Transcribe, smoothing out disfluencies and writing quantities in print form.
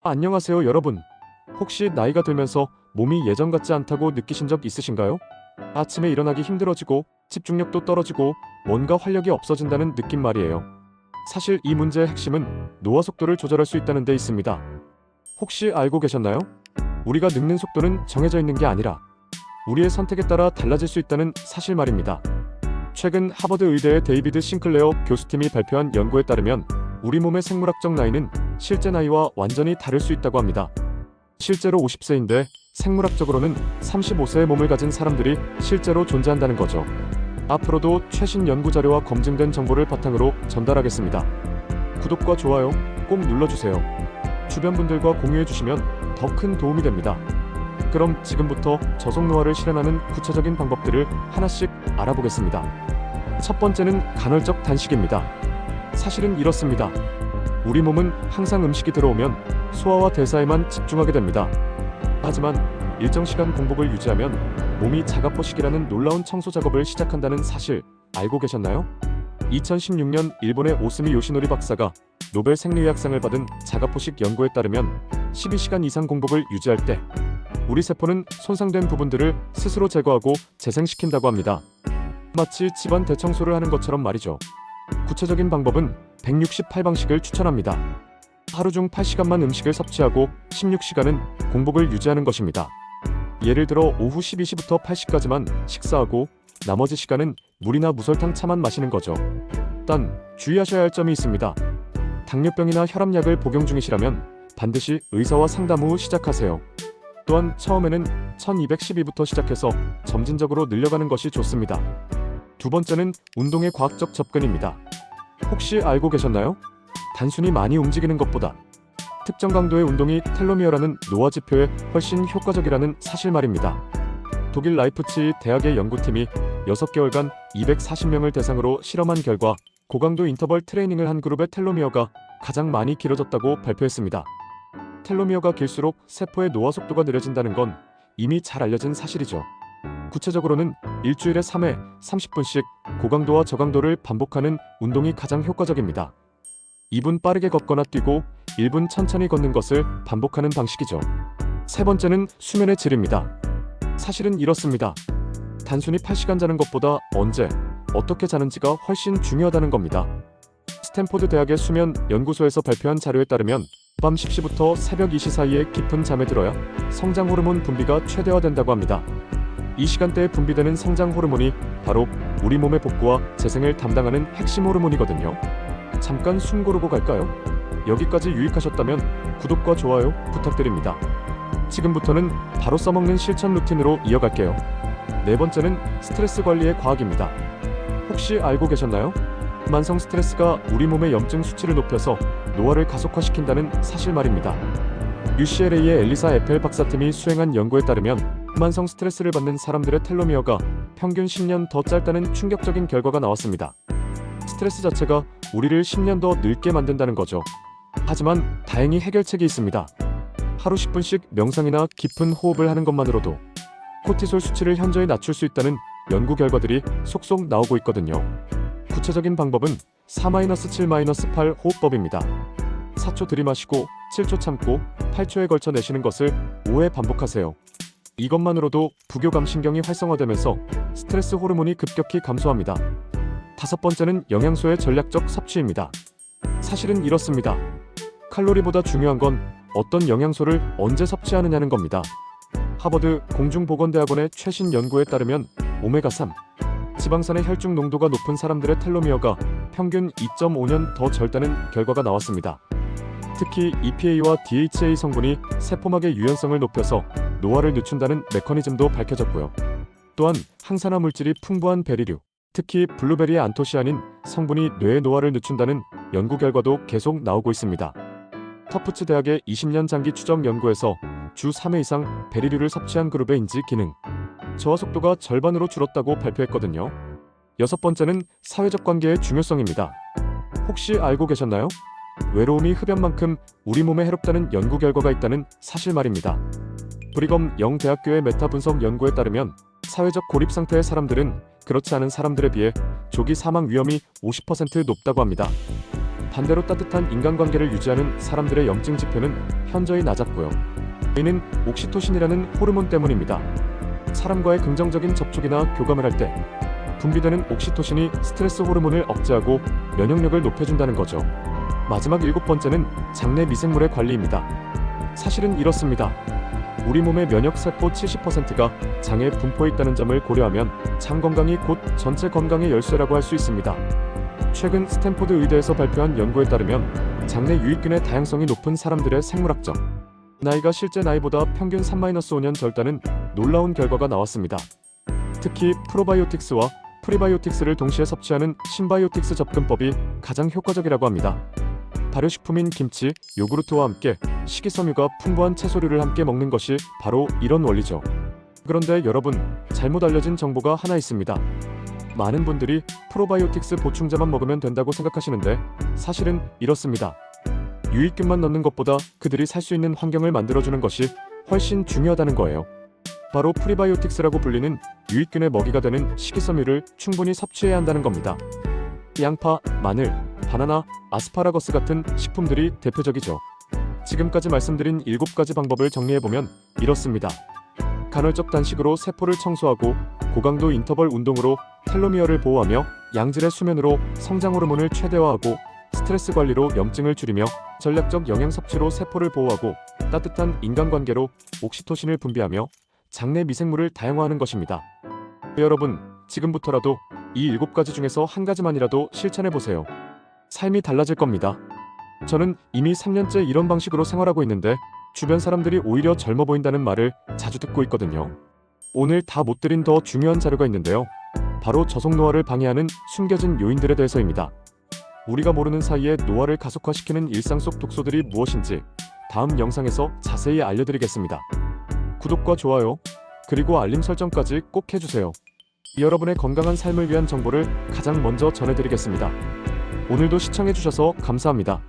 안녕하세요 여러분. 혹시 나이가 들면서 몸이 예전 같지 않다고 느끼신 적 있으신가요? 아침에 일어나기 힘들어지고 집중력도 떨어지고 뭔가 활력이 없어진다는 느낌 말이에요. 사실 이 문제의 핵심은 노화 속도를 조절할 수 있다는 데 있습니다. 혹시 알고 계셨나요? 우리가 늙는 속도는 정해져 있는 게 아니라 우리의 선택에 따라 달라질 수 있다는 사실 말입니다. 최근 하버드 의대의 데이비드 싱클레어 교수팀이 발표한 연구에 따르면 우리 몸의 생물학적 나이는 실제 나이와 완전히 다를 수 있다고 합니다. 실제로 50세인데 생물학적으로는 35세의 몸을 가진 사람들이 실제로 존재한다는 거죠. 앞으로도 최신 연구 자료와 검증된 정보를 바탕으로 전달하겠습니다. 구독과 좋아요 꼭 눌러주세요. 주변 분들과 공유해주시면 더 큰 도움이 됩니다. 그럼 지금부터 저속 노화를 실현하는 구체적인 방법들을 하나씩 알아보겠습니다. 첫 번째는 간헐적 단식입니다. 사실은 이렇습니다. 우리 몸은 항상 음식이 들어오면 소화와 대사에만 집중하게 됩니다. 하지만 일정 시간 공복을 유지하면 몸이 자가포식이라는 놀라운 청소 작업을 시작한다는 사실 알고 계셨나요? 2016년 일본의 오스미 요시노리 박사가 노벨 생리의학상을 받은 자가포식 연구에 따르면 12시간 이상 공복을 유지할 때 우리 세포는 손상된 부분들을 스스로 제거하고 재생시킨다고 합니다. 마치 집안 대청소를 하는 것처럼 말이죠. 구체적인 방법은 168방식을 추천합니다. 하루 중 8시간만 음식을 섭취하고 16시간은 공복을 유지하는 것입니다. 예를 들어 오후 12시부터 8시까지만 식사하고 나머지 시간은 물이나 무설탕 차만 마시는 거죠. 단 주의하셔야 할 점이 있습니다. 당뇨병이나 혈압약을 복용 중이시라면 반드시 의사와 상담 후 시작하세요. 또한 처음에는 1212부터 시작해서 점진적으로 늘려가는 것이 좋습니다. 두 번째는 운동의 과학적 접근입니다. 혹시 알고 계셨나요? 단순히 많이 움직이는 것보다 특정 강도의 운동이 텔로미어라는 노화 지표에 훨씬 효과적이라는 사실 말입니다. 독일 라이프치히 대학의 연구팀이 6개월간 240명을 대상으로 실험한 결과 고강도 인터벌 트레이닝을 한 그룹의 텔로미어가 가장 많이 길어졌다고 발표했습니다. 텔로미어가 길수록 세포의 노화 속도가 느려진다는 건 이미 잘 알려진 사실이죠. 구체적으로는 일주일에 3회 30분씩 고강도와 저강도를 반복하는 운동이 가장 효과적입니다. 2분 빠르게 걷거나 뛰고 1분 천천히 걷는 것을 반복하는 방식이죠. 세 번째는 수면의 질입니다. 사실은 이렇습니다. 단순히 8시간 자는 것보다 언제, 어떻게 자는지가 훨씬 중요하다는 겁니다. 스탠포드 대학의 수면 연구소에서 발표한 자료에 따르면 밤 10시부터 새벽 2시 사이에 깊은 잠에 들어야 성장 호르몬 분비가 최대화된다고 합니다. 이 시간대에 분비되는 성장 호르몬이 바로 우리 몸의 복구와 재생을 담당하는 핵심 호르몬이거든요. 잠깐 숨 고르고 갈까요? 여기까지 유익하셨다면 구독과 좋아요 부탁드립니다. 지금부터는 바로 써먹는 실천 루틴으로 이어갈게요. 네 번째는 스트레스 관리의 과학입니다. 혹시 알고 계셨나요? 만성 스트레스가 우리 몸의 염증 수치를 높여서 노화를 가속화시킨다는 사실 말입니다. UCLA의 엘리사 에펠 박사팀이 수행한 연구에 따르면 만성 스트레스를 받는 사람들의 텔로미어가 평균 10년 더 짧다는 충격적인 결과가 나왔습니다. 스트레스 자체가 우리를 10년 더 늙게 만든다는 거죠. 하지만 다행히 해결책이 있습니다. 하루 10분씩 명상이나 깊은 호흡을 하는 것만으로도 코티솔 수치를 현저히 낮출 수 있다는 연구 결과들이 속속 나오고 있거든요. 구체적인 방법은 4-7-8 호흡법입니다. 4초 들이마시고 7초 참고 8초에 걸쳐 내쉬는 것을 5회 반복하세요. 이것만으로도 부교감 신경이 활성화되면서 스트레스 호르몬이 급격히 감소합니다. 다섯 번째는 영양소의 전략적 섭취입니다. 사실은 이렇습니다. 칼로리보다 중요한 건 어떤 영양소를 언제 섭취하느냐는 겁니다. 하버드 공중보건대학원의 최신 연구에 따르면 오메가3, 지방산의 혈중 농도가 높은 사람들의 텔로미어가 평균 2.5년 더 젊다는 결과가 나왔습니다. 특히 EPA와 DHA 성분이 세포막의 유연성을 높여서 노화를 늦춘다는 메커니즘도 밝혀졌고요. 또한 항산화 물질이 풍부한 베리류, 특히 블루베리의 안토시아닌 성분이 뇌의 노화를 늦춘다는 연구 결과도 계속 나오고 있습니다. 터프츠 대학의 20년 장기 추적 연구에서 주 3회 이상 베리류를 섭취한 그룹의 인지 기능, 저하 속도가 절반으로 줄었다고 발표했거든요. 여섯 번째는 사회적 관계의 중요성입니다. 혹시 알고 계셨나요? 외로움이 흡연만큼 우리 몸에 해롭다는 연구 결과가 있다는 사실 말입니다. 브리검 영 대학교의 메타 분석 연구에 따르면 사회적 고립 상태의 사람들은 그렇지 않은 사람들에 비해 조기 사망 위험이 50% 높다고 합니다. 반대로 따뜻한 인간관계를 유지하는 사람들의 염증 지표는 현저히 낮았고요. 이는 옥시토신이라는 호르몬 때문입니다. 사람과의 긍정적인 접촉이나 교감을 할 때 분비되는 옥시토신이 스트레스 호르몬을 억제하고 면역력을 높여준다는 거죠. 마지막 7번째는 장내 미생물의 관리입니다. 사실은 이렇습니다. 우리 몸의 면역세포 70%가 장에 분포해 있다는 점을 고려하면 장 건강이 곧 전체 건강의 열쇠라고 할 수 있습니다. 최근 스탠포드 의대에서 발표한 연구에 따르면 장내 유익균의 다양성이 높은 사람들의 생물학적 나이가 실제 나이보다 평균 3-5년 젊다는 놀라운 결과가 나왔습니다. 특히 프로바이오틱스와 프리바이오틱스를 동시에 섭취하는 신바이오틱스 접근법이 가장 효과적이라고 합니다. 발효식품인 김치, 요구르트와 함께 식이섬유가 풍부한 채소류를 함께 먹는 것이 바로 이런 원리죠. 그런데 여러분, 잘못 알려진 정보가 하나 있습니다. 많은 분들이 프로바이오틱스 보충제만 먹으면 된다고 생각하시는데 사실은 이렇습니다. 유익균만 넣는 것보다 그들이 살 수 있는 환경을 만들어주는 것이 훨씬 중요하다는 거예요. 바로 프리바이오틱스라고 불리는 유익균의 먹이가 되는 식이섬유를 충분히 섭취해야 한다는 겁니다. 양파, 마늘, 바나나, 아스파라거스 같은 식품들이 대표적이죠. 지금까지 말씀드린 7가지 방법을 정리해보면 이렇습니다. 간헐적 단식으로 세포를 청소하고 고강도 인터벌 운동으로 텔로미어를 보호하며 양질의 수면으로 성장 호르몬을 최대화하고 스트레스 관리로 염증을 줄이며 전략적 영양 섭취로 세포를 보호하고 따뜻한 인간관계로 옥시토신을 분비하며 장내 미생물을 다양화하는 것입니다. 여러분, 지금부터라도 이 7가지 중에서 한 가지만이라도 실천해보세요. 삶이 달라질 겁니다. 저는 이미 3년째 이런 방식으로 생활하고 있는데 주변 사람들이 오히려 젊어 보인다는 말을 자주 듣고 있거든요. 오늘 다 못 드린 더 중요한 자료가 있는데요. 바로 저속 노화를 방해하는 숨겨진 요인들에 대해서입니다. 우리가 모르는 사이에 노화를 가속화시키는 일상 속 독소들이 무엇인지 다음 영상에서 자세히 알려드리겠습니다. 구독과 좋아요, 그리고 알림 설정까지 꼭 해주세요. 여러분의 건강한 삶을 위한 정보를 가장 먼저 전해드리겠습니다. 오늘도 시청해주셔서 감사합니다.